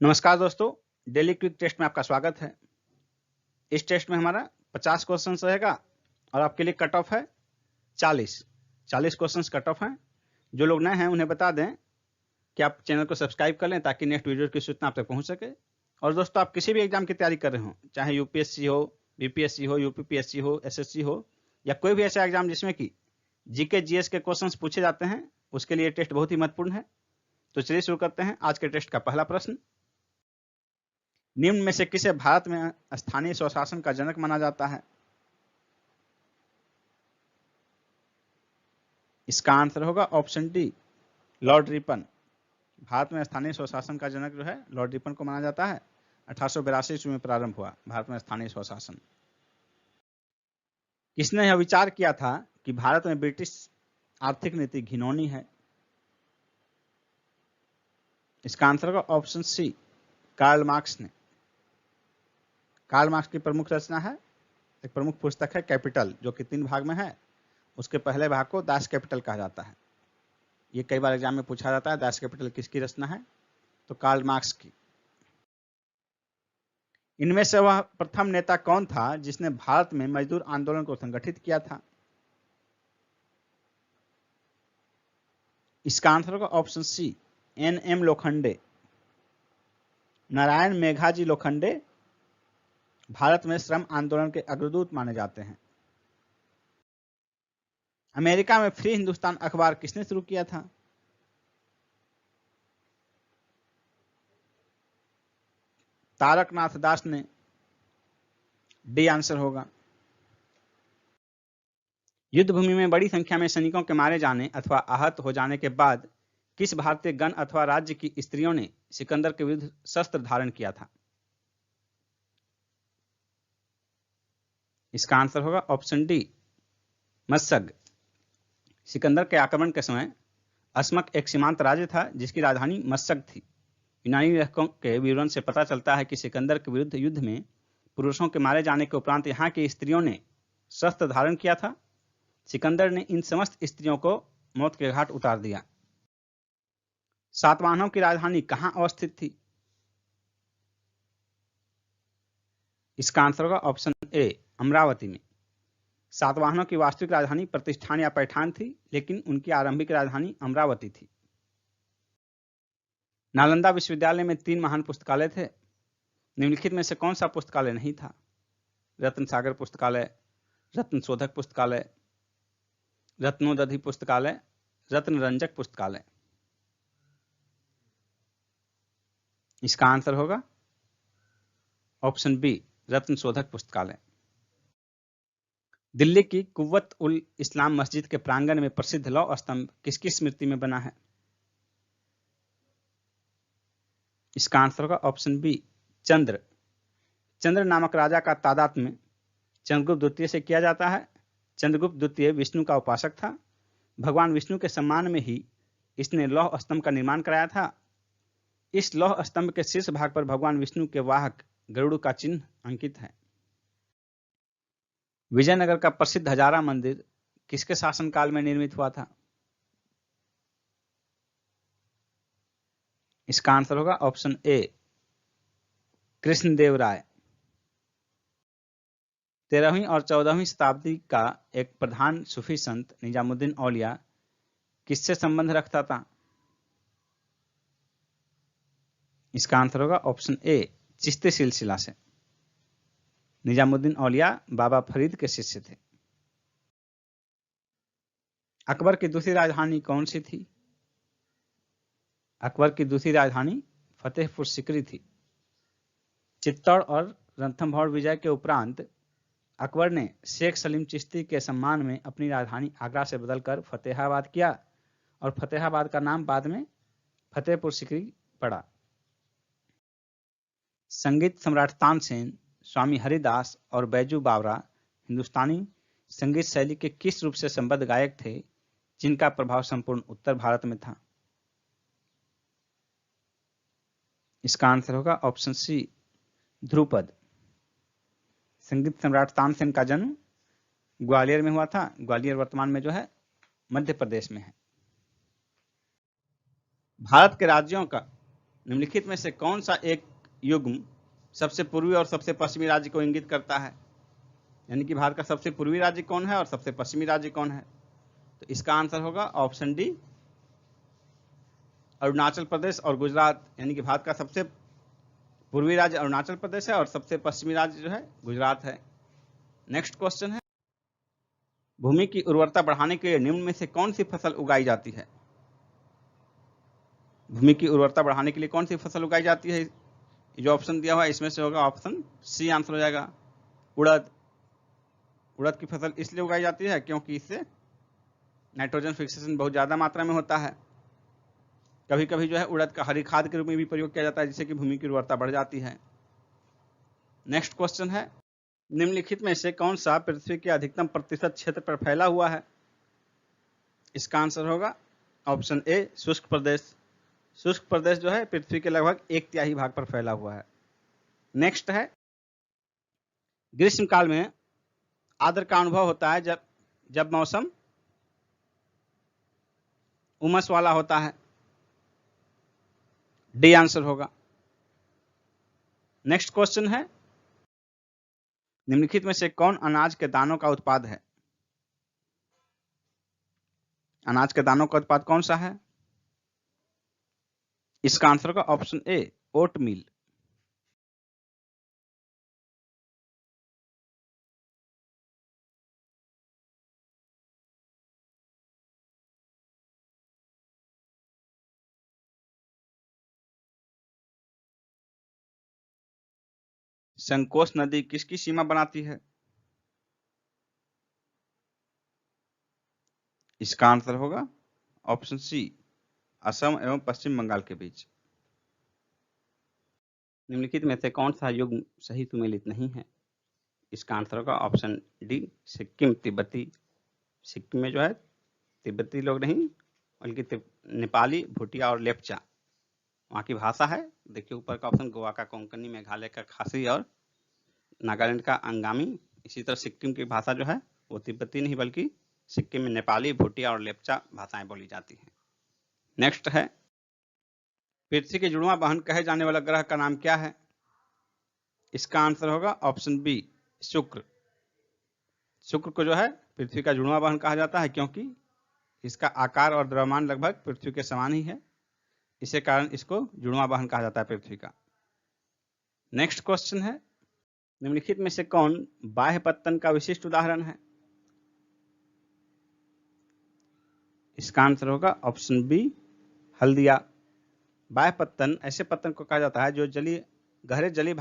नमस्कार दोस्तों, daily quick test में आपका स्वागत है। इस टेस्ट में हमारा 50 क्वेश्चन रहेगा और आपके लिए कट ऑफ है 40 क्वेश्चंस कट ऑफ हैं। जो लोग नए हैं उन्हें बता दें कि आप चैनल को सब्सक्राइब कर लें ताकि नेक्स्ट वीडियो की सूचना आप तक पहुंच सके। और दोस्तों, आप किसी भी एग्जाम की तैयारी कर रहे हो, चाहे यूपीएससी हो, बीपीएससी हो, यूपीपीएससी हो, एसएससी हो या कोई भी ऐसा एग्जाम जिसमें कि जीके जीएस के क्वेश्चन पूछे जाते हैं, उसके लिए टेस्ट बहुत ही महत्वपूर्ण है। तो चलिए शुरू करते हैं आज के टेस्ट का पहला प्रश्न। निम्न में से किसे भारत में स्थानीय स्वशासन का जनक माना जाता है? इसका आंसर होगा option D, Lord Ripon. Bharat में स्थानीय स्वशासन का जनक जो है लॉर्ड रिपन को माना जाता है। 1882 ईस्वी में प्रारंभ हुआ भारत में स्थानीय स्वशासन। किसने यह विचार किया था कि भारत में ब्रिटिश आर्थिक नीति घिनौनी है? इसका आंसर होगा ऑप्शन सी, कार्ल मार्क्स ने। कार्ल मार्क्स की प्रमुख रचना है, एक प्रमुख पुस्तक है कैपिटल, जो कि 3 भाग में है। उसके पहले भाग को दास कैपिटल कहा जाता है। ये कई बार एग्जाम में पूछा जाता है, दास कैपिटल किसकी रचना है? तो कार्ल मार्क्स की। इनमें से वह प्रथम नेता कौन था जिसने भारत में मजदूर आंदोलन को संगठित किया था? इसका आंसर होगा ऑप्शन सी, एन.एम. लोखंडे। नारायण मेघाजी लोखंडे भारत में श्रम आंदोलन के अग्रदूत माने जाते हैं। अमेरिका में फ्री हिंदुस्तान अखबार किसने शुरू किया था? तारकनाथ दास ने। डी आंसर होगा। युद्ध भूमि में बड़ी संख्या में सैनिकों के मारे जाने अथवा आहत हो जाने के बाद किस भारतीय गण अथवा राज्य की स्त्रियों ने सिकंदर के विरुद्ध शस्त्र धारण किया था? इसका आंसर होगा ऑप्शन डी, मत्सग। सिकंदर के आक्रमण के समय अस्मक एक सीमांत राज्य था जिसकी राजधानी मत्सग थी। यूनानी लेखकों के विवरण से पता चलता है कि सिकंदर के विरुद्ध युद्ध में पुरुषों के मारे जाने के उपरांत यहाँ की स्त्रियों ने शस्त्र धारण किया था। सिकंदर ने इन समस्त स्त्रियों को मौत के घाट उतार दिया। सातवाहनों की राजधानी कहाँ अवस्थित थी? इसका आंसर होगा ऑप्शन ए, अमरावती में। सातवाहनों की वास्तविक राजधानी प्रतिष्ठान या पैठान थी, लेकिन उनकी आरंभिक राजधानी अमरावती थी। नालंदा विश्वविद्यालय में 3 महान पुस्तकालय थे। निम्नलिखित में से कौन सा पुस्तकालय नहीं था? रत्न सागर पुस्तकालय, रत्न शोधक पुस्तकालय, रत्नोदधि पुस्तकालय, रत्न रंजक पुस्तकालय। इसका आंसर होगा ऑप्शन बी, रत्न शोधक पुस्तकालय। दिल्ली की कुव्वत उल इस्लाम मस्जिद के प्रांगण में प्रसिद्ध लौह स्तंभ किसकी स्मृति में बना है? इसका आंसर होगा ऑप्शन बी, चंद्र। चंद्र नामक राजा का तादात्म्य चंद्रगुप्त द्वितीय से किया जाता है। चंद्रगुप्त द्वितीय विष्णु का उपासक था। भगवान विष्णु के सम्मान में ही इसने लौह स्तंभ का निर्माण कराया था। इस लौह स्तंभ के शीर्ष भाग पर भगवान विष्णु के वाहक गरुड़ का चिन्ह अंकित है। विजयनगर का प्रसिद्ध हजारा मंदिर किसके शासनकाल में निर्मित हुआ था? इसका आंसर होगा ऑप्शन ए, कृष्णदेव राय। 13वीं और 14वीं शताब्दी का एक प्रधान सूफी संत निजामुद्दीन औलिया किससे संबंध रखता था? इसका आंसर होगा ऑप्शन ए, चिश्ती सिलसिला से। निजामुद्दीन औलिया बाबा फरीद के शिष्य थे। अकबर की दूसरी राजधानी कौन सी थी? अकबर की दूसरी राजधानी फतेहपुर सिकरी थी। चित्तौड़ और रणथंभौर विजय के उपरांत अकबर ने शेख सलीम चिश्ती के सम्मान में अपनी राजधानी आगरा से बदलकर फतेहाबाद किया और फतेहाबाद का नाम बाद में फतेहपुर सिकरी पड़ा। संगीत सम्राट तानसेन, स्वामी हरिदास और बैजू बावरा हिंदुस्तानी संगीत शैली के किस रूप से संबद्ध गायक थे जिनका प्रभाव संपूर्ण उत्तर भारत में था? इसका आंसर होगा ऑप्शन सी, ध्रुपद। संगीत सम्राट तानसेन का जन्म ग्वालियर में हुआ था। ग्वालियर वर्तमान में जो है मध्य प्रदेश में है। भारत के राज्यों का निम्नलिखित में से कौन सा एक युग्म सबसे पूर्वी और सबसे पश्चिमी राज्य को इंगित करता है? यानी कि भारत का सबसे पूर्वी राज्य कौन है और सबसे पश्चिमी राज्य कौन है? तो इसका आंसर होगा ऑप्शन डी, अरुणाचल प्रदेश और गुजरात। यानी कि भारत का सबसे पूर्वी राज्य अरुणाचल प्रदेश है और सबसे पश्चिमी राज्य जो है गुजरात है। नेक्स्ट क्वेश्चन है, भूमि की उर्वरता बढ़ाने के लिए निम्न में से कौन सी फसल उगाई जाती है? भूमि की उर्वरता बढ़ाने के लिए कौन सी फसल उगाई जाती है? जो ऑप्शन दिया हुआ है इसमें से होगा ऑप्शन सी आंसर हो जाएगा, उड़द। उड़द की फसल इसलिए उगाई जाती है क्योंकि इससे नाइट्रोजन फिक्सेशन बहुत ज्यादा मात्रा में होता है। कभी कभी जो है उड़द का हरी खाद के रूप में भी प्रयोग किया जाता है, जिससे कि भूमि की उर्वरता बढ़ जाती है। नेक्स्ट क्वेश्चन है, निम्नलिखित में से कौन सा पृथ्वी के अधिकतम प्रतिशत क्षेत्र पर फैला हुआ है? इसका आंसर होगा ऑप्शन ए, शुष्क प्रदेश। शुष्क प्रदेश जो है पृथ्वी के लगभग 1/3 भाग पर फैला हुआ है। नेक्स्ट है, ग्रीष्म काल में आर्द्र का अनुभव होता है जब मौसम उमस वाला होता है। डी आंसर होगा। नेक्स्ट क्वेश्चन है, निम्नलिखित में से कौन अनाज के दानों का उत्पाद है? अनाज के दानों का उत्पाद कौन सा है? इसका आंसर होगा ऑप्शन ए, ओट मील। संकोच नदी किसकी सीमा बनाती है? इसका आंसर होगा ऑप्शन सी, असम एवं पश्चिम बंगाल के बीच। निम्नलिखित में से कौन सा युग्म सही सुमेलित नहीं है? इसका आंसर होगा ऑप्शन डी, सिक्किम तिब्बती। सिक्किम में जो है तिब्बती लोग नहीं बल्कि नेपाली, भूटिया और लेप्चा वहाँ की भाषा है। देखिए ऊपर का ऑप्शन, गोवा का कोंकणी, मेघालय का खासी और नागालैंड का अंगामी। इसी तरह सिक्किम की भाषा जो है वो तिब्बती नहीं बल्कि सिक्किम में नेपाली, भूटिया और लेप्चा भाषाएं बोली जाती हैं। नेक्स्ट है, पृथ्वी के जुड़वां बहन कहे जाने वाला ग्रह का नाम क्या है? इसका आंसर होगा ऑप्शन बी, शुक्र। शुक्र को जो है पृथ्वी का जुड़वां बहन कहा जाता है क्योंकि इसका आकार और द्रव्यमान लगभग पृथ्वी के समान ही है। इसी कारण इसको जुड़वां बहन कहा जाता है पृथ्वी का। नेक्स्ट क्वेश्चन है, निम्नलिखित में से कौन बाह्य पत्तन का विशिष्ट उदाहरण है? इसका आंसर होगा ऑप्शन बी, हल्दिया। बाह्य पत्तन ऐसे पत्तन को कहा जाता है जो गहरे जलीय।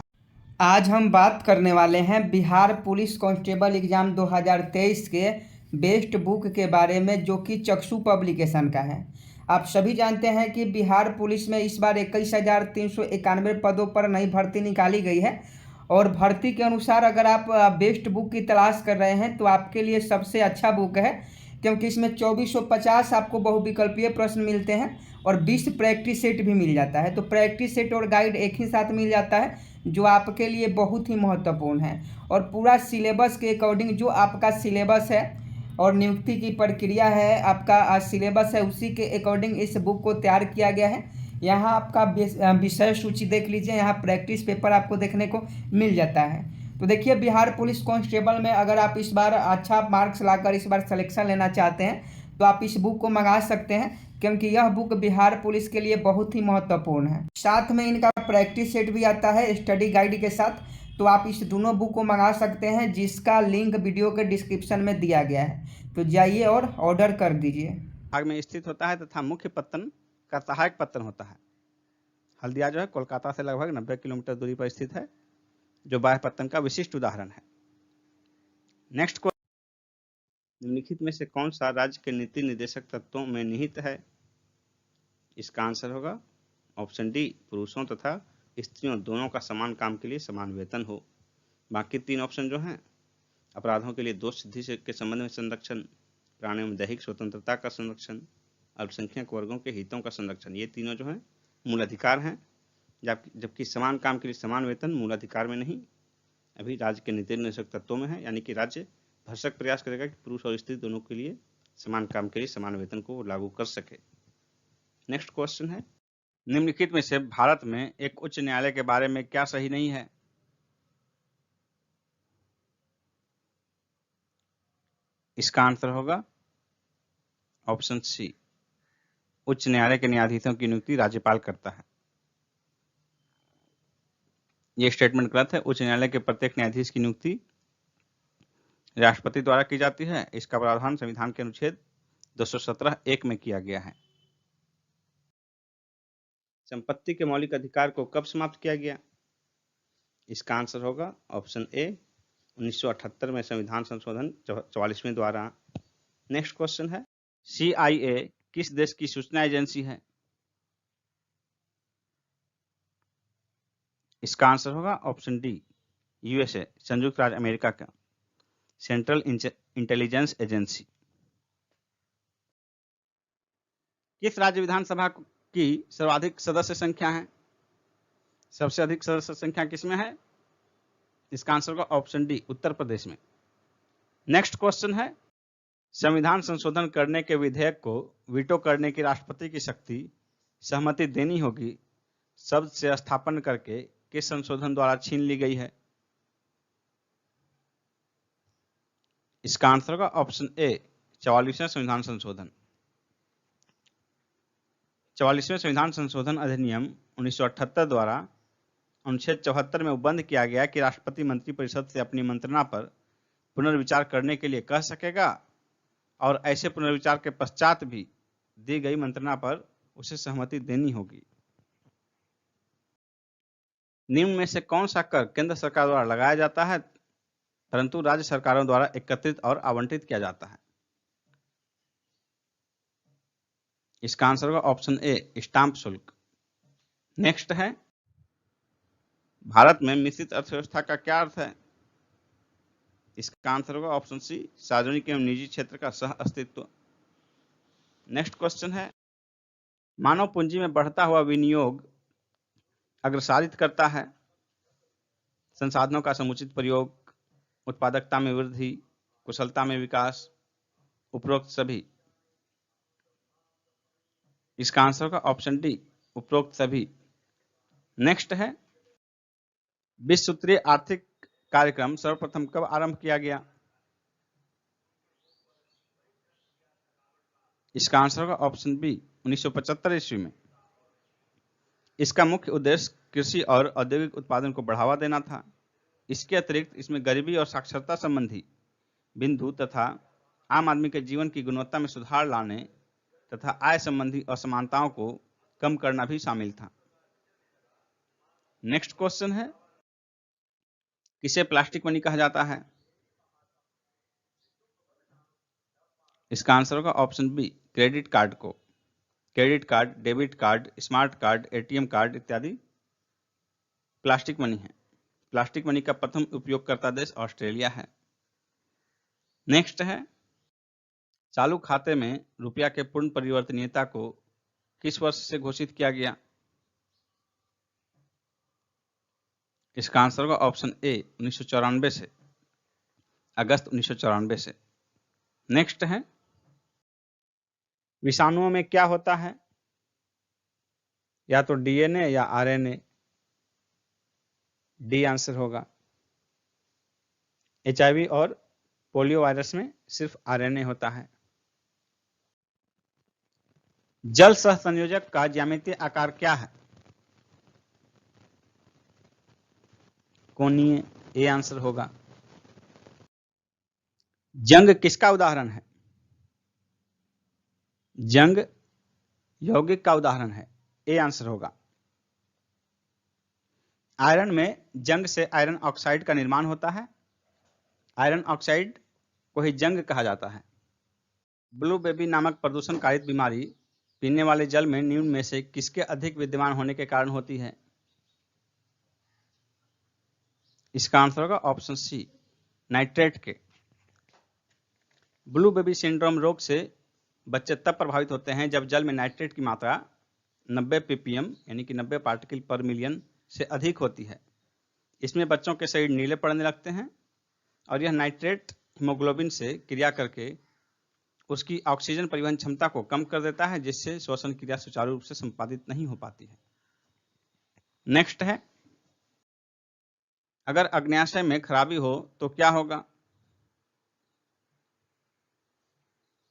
आज हम बात करने वाले हैं बिहार पुलिस कांस्टेबल एग्जाम 2023 के बेस्ट बुक के बारे में, जो कि चक्षु पब्लिकेशन का है। आप सभी जानते हैं कि बिहार पुलिस में इस बार 21,391 पदों पर नई भर्ती निकाली गई है और भर्ती के अनुसार अगर आप बेस्ट बुक की तलाश कर रहे हैं तो आपके लिए सबसे अच्छा बुक है, क्योंकि इसमें 2450 आपको बहुविकल्पीय प्रश्न मिलते हैं और 20 प्रैक्टिस सेट भी मिल जाता है। तो प्रैक्टिस सेट और गाइड एक ही साथ मिल जाता है, जो आपके लिए बहुत ही महत्वपूर्ण है। और पूरा सिलेबस के अकॉर्डिंग जो आपका सिलेबस है और नियुक्ति की प्रक्रिया है, आपका सिलेबस है, उसी के अकॉर्डिंग इस बुक को तैयार किया गया है। यहाँ आपका विषय सूची देख लीजिए, यहाँ प्रैक्टिस पेपर आपको देखने को मिल जाता है। तो देखिए, बिहार पुलिस कांस्टेबल में अगर आप इस बार अच्छा मार्क्स लाकर इस बार सिलेक्शन लेना चाहते हैं तो आप इस बुक को मंगा सकते हैं, क्योंकि यह बुक बिहार पुलिस के लिए बहुत ही महत्वपूर्ण है। साथ में इनका प्रैक्टिस सेट भी आता है स्टडी गाइड के साथ। तो आप इस दोनों बुक को मंगा सकते हैं, जिसका लिंक वीडियो के डिस्क्रिप्शन में दिया गया है। तो जाइए और ऑर्डर कर दीजिए। भाग में स्थित होता है तथा मुख्य पत्तन का सहायक पत्तन होता है। हल्दिया जो है कोलकाता से लगभग 90 किलोमीटर दूरी पर स्थित है, जो बाह्य पत्तन का विशिष्ट उदाहरण है। नेक्स्ट क्वेश्चन, निम्नलिखित में से कौन सा राज्य के नीति निर्देशक तत्वों में निहित है? इसका आंसर होगा ऑप्शन डी, पुरुषों तथा स्त्रियों दोनों का समान काम के लिए समान वेतन हो। बाकी 3 ऑप्शन जो हैं, अपराधों के लिए दोष सिद्धि के संबंध में संरक्षण, प्राणियों में दैहिक स्वतंत्रता का संरक्षण, अल्पसंख्यक वर्गों के हितों का संरक्षण, ये तीनों जो हैं मूल अधिकार हैं, जबकि समान काम के लिए समान वेतन मूल अधिकार में नहीं, अभी राज्य के नीति निर्देशक तत्वों में है। यानी कि राज्य भरसक प्रयास करेगा कि पुरुष और स्त्री दोनों के लिए समान काम के लिए समान वेतन को लागू कर सके। नेक्स्ट क्वेश्चन है, निम्नलिखित में से भारत में एक उच्च न्यायालय के बारे में क्या सही नहीं है? इसका आंसर होगा ऑप्शन सी, उच्च न्यायालय के न्यायाधीशों की नियुक्ति राज्यपाल करता है। यह स्टेटमेंट गलत है। उच्च न्यायालय के प्रत्येक न्यायाधीश की नियुक्ति राष्ट्रपति द्वारा की जाती है। इसका प्रावधान संविधान के अनुच्छेद 217(1) में किया गया है। संपत्ति के मौलिक अधिकार को कब समाप्त किया गया? इसका आंसर होगा ऑप्शन ए, 1978 में संविधान संशोधन 44वें द्वारा। नेक्स्ट क्वेश्चन है, CIA किस देश की सूचना एजेंसी है? इसका आंसर होगा ऑप्शन डी, USA, संयुक्त राज्य अमेरिका का सेंट्रल इंटेलिजेंस एजेंसी। किस राज्य विधानसभा की सर्वाधिक सदस्य संख्या है? सबसे अधिक सदस्य संख्या किसमें है? इसका आंसर होगा ऑप्शन डी, उत्तर प्रदेश में। नेक्स्ट क्वेश्चन है, संविधान संशोधन करने के विधेयक को वीटो करने की राष्ट्रपति की शक्ति सहमति देनी होगी शब्द से स्थापन करके किस संशोधन द्वारा छीन ली गई है? इसका आंसर होगा ऑप्शन ए, 44वें संविधान संशोधन। 44वें संविधान संशोधन अधिनियम 1978 द्वारा अनुच्छेद 74 में बंद किया गया कि राष्ट्रपति मंत्रिपरिषद से अपनी मंत्रणा पर पुनर्विचार करने के लिए कह सकेगा और ऐसे पुनर्विचार के पश्चात भी दी गई मंत्रणा पर उसे सहमति देनी होगी। निम्न में से कौन सा कर केंद्र सरकार द्वारा लगाया जाता है परंतु राज्य सरकारों द्वारा एकत्रित और आवंटित किया जाता है? इसका आंसर होगा ऑप्शन ए, स्टाम्प शुल्क। नेक्स्ट है, भारत में मिश्रित अर्थव्यवस्था का क्या अर्थ है? इसका आंसर होगा ऑप्शन सी, सार्वजनिक एवं निजी क्षेत्र का सह अस्तित्व। नेक्स्ट क्वेश्चन है, मानव पूंजी में बढ़ता हुआ विनियोग अग्रसारित करता है संसाधनों का समुचित प्रयोग, उत्पादकता में वृद्धि, कुशलता में विकास, उपरोक्त सभी। इसका आंसर होगा ऑप्शन डी, उपरोक्त सभी। नेक्स्ट है, विश्व सूत्रीय आर्थिक कार्यक्रम सर्वप्रथम कब आरंभ किया गया? इसका आंसर होगा ऑप्शन बी, 1975 ईस्वी में। इसका मुख्य उद्देश्य कृषि और औद्योगिक उत्पादन को बढ़ावा देना था। इसके अतिरिक्त इसमें गरीबी और साक्षरता संबंधी बिंदु तथा आम आदमी के जीवन की गुणवत्ता में सुधार लाने तथा आय संबंधी असमानताओं को कम करना भी शामिल था। नेक्स्ट क्वेश्चन है, किसे प्लास्टिक मनी कहा जाता है? इसका आंसर होगा ऑप्शन बी, क्रेडिट कार्ड को। Credit card, debit card, smart card, ATM card इत्यादि प्लास्टिक मनी है। प्लास्टिक मनी का प्रथम उपयोगकर्ता देश ऑस्ट्रेलिया है। नेक्स्ट है, चालू खाते में रुपया के पूर्ण परिवर्तनीयता को किस वर्ष से घोषित किया गया? इसका आंसर होगा ऑप्शन ए, 1994 से, अगस्त 1994 से। नेक्स्ट है, विषाणुओं में क्या होता है? या तो DNA या RNA। डी आंसर होगा। HIV और पोलियो वायरस में सिर्फ RNA होता है। जल सहसंयोजक का ज्यामितीय आकार क्या है? कोणीय, ए आंसर होगा। जंग किसका उदाहरण है? जंग यौगिक का उदाहरण है, ए आंसर होगा। आयरन में जंग से आयरन ऑक्साइड का निर्माण होता है। आयरन ऑक्साइड को ही जंग कहा जाता है। ब्लू बेबी नामक प्रदूषण कारित बीमारी पीने वाले जल में निम्न में से किसके अधिक विद्यमान होने के कारण होती है? इसका आंसर होगा ऑप्शन सी, नाइट्रेट के। ब्लू बेबी सिंड्रोम रोग से बच्चे तब प्रभावित होते हैं जब जल में नाइट्रेट की मात्रा 90 ppm यानी कि 90 पार्टिकल पर मिलियन से अधिक होती है। इसमें बच्चों के शरीर नीले पड़ने लगते हैं और यह नाइट्रेट हीमोग्लोबिन से क्रिया करके उसकी ऑक्सीजन परिवहन क्षमता को कम कर देता है, जिससे श्वसन क्रिया सुचारू रूप से संपादित नहीं हो पाती है। नेक्स्ट है, अगर अग्न्याशय में खराबी हो तो क्या होगा?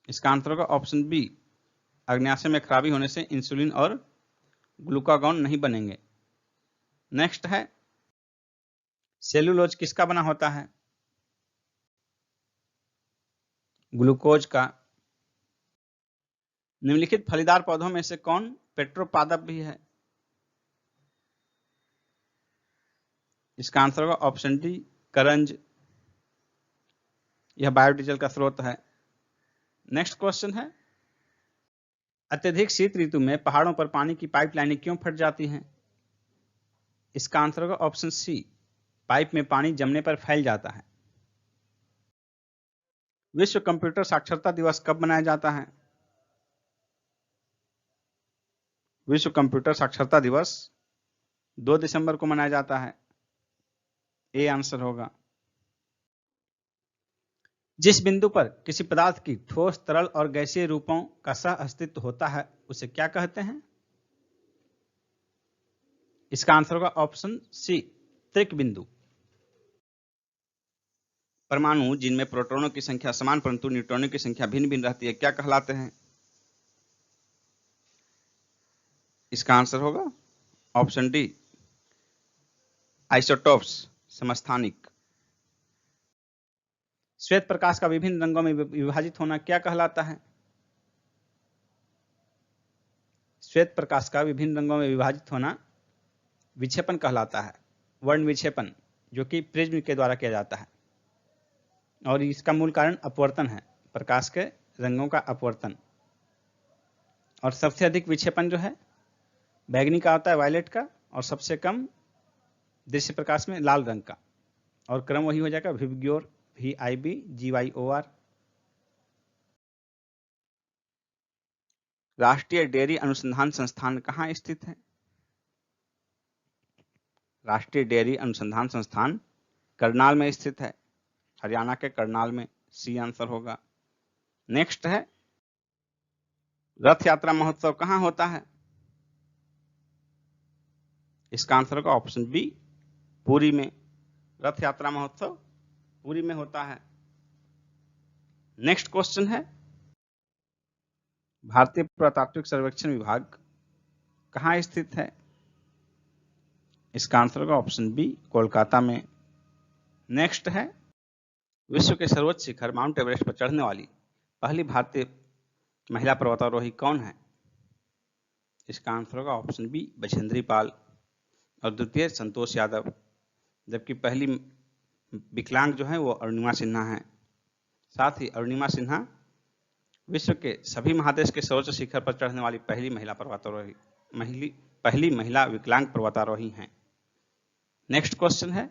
इसका आंसर होगा ऑप्शन बी, अग्न्याशय में खराबी होने से इंसुलिन और ग्लूकागॉन नहीं बनेंगे। नेक्स्ट है, सेलुलोज किसका बना होता है? ग्लूकोज का। निम्नलिखित फलीदार पौधों में से कौन पेट्रोपादप भी है? इसका आंसर होगा ऑप्शन डी, करंज। यह बायोडीजल का स्रोत है। नेक्स्ट क्वेश्चन है, अत्यधिक शीत ऋतु में पहाड़ों पर पानी की पाइपलाइनें क्यों फट जाती हैं? इसका आंसर होगा ऑप्शन सी, पाइप में पानी जमने पर फैल जाता है। विश्व कंप्यूटर साक्षरता दिवस कब मनाया जाता है? विश्व कंप्यूटर साक्षरता दिवस 2 दिसंबर को मनाया जाता है। ए आंसर होगा। जिस बिंदु पर किसी पदार्थ की ठोस, तरल और गैसीय रूपों का सह अस्तित्व होता है उसे क्या कहते हैं? इसका आंसर होगा ऑप्शन सी, त्रिक बिंदु। परमाणु जिनमें प्रोटॉनों की संख्या समान परंतु न्यूट्रॉनों की संख्या भिन्न भिन्न रहती है क्या कहलाते हैं? इसका आंसर होगा ऑप्शन डी, आइसोटोप्स, समस्थानिक। श्वेत प्रकाश का विभिन्न रंगों में विभाजित होना क्या कहलाता है? श्वेत प्रकाश का विभिन्न रंगों में विभाजित होना विक्षेपण कहलाता है, वर्ण विक्षेपण, जो कि प्रिज्म के द्वारा किया जाता है। और इसका मूल कारण अपवर्तन है, प्रकाश के रंगों का अपवर्तन। और सबसे अधिक विक्षेपण जो है बैगनी का होता है, वायलेट का, और सबसे कम दृश्य प्रकाश में लाल रंग का। और क्रम वही हो जाएगा, विबग्योर, VIB GYOR। राष्ट्रीय डेयरी अनुसंधान संस्थान कहाँ स्थित है? राष्ट्रीय डेयरी अनुसंधान संस्थान करनाल में स्थित है, हरियाणा के करनाल में। सी आंसर होगा। नेक्स्ट है, रथ यात्रा महोत्सव कहाँ होता है? इसका आंसर होगा ऑप्शन बी, पुरी में। रथ यात्रा महोत्सव पुरी में होता है। नेक्स्ट क्वेश्चन है, भारतीय पुरातात्विक सर्वेक्षण विभाग कहाँ स्थित है? इसका आंसर होगा ऑप्शन बी, कोलकाता में। नेक्स्ट है, विश्व के सर्वोच्च शिखर माउंट एवरेस्ट पर चढ़ने वाली पहली भारतीय महिला पर्वतारोही कौन है? इसका आंसर होगा ऑप्शन बी, बछेंद्री पाल। और द्वितीय संतोष यादव। जबकि पहली विकलांग जो है वो अरुणिमा सिन्हा है। साथ ही अरुणिमा सिन्हा विश्व के सभी महादेश के सर्वोच्च शिखर पर चढ़ने वाली पहली महिला विकलांग पर्वतारोही हैं। नेक्स्ट क्वेश्चन है,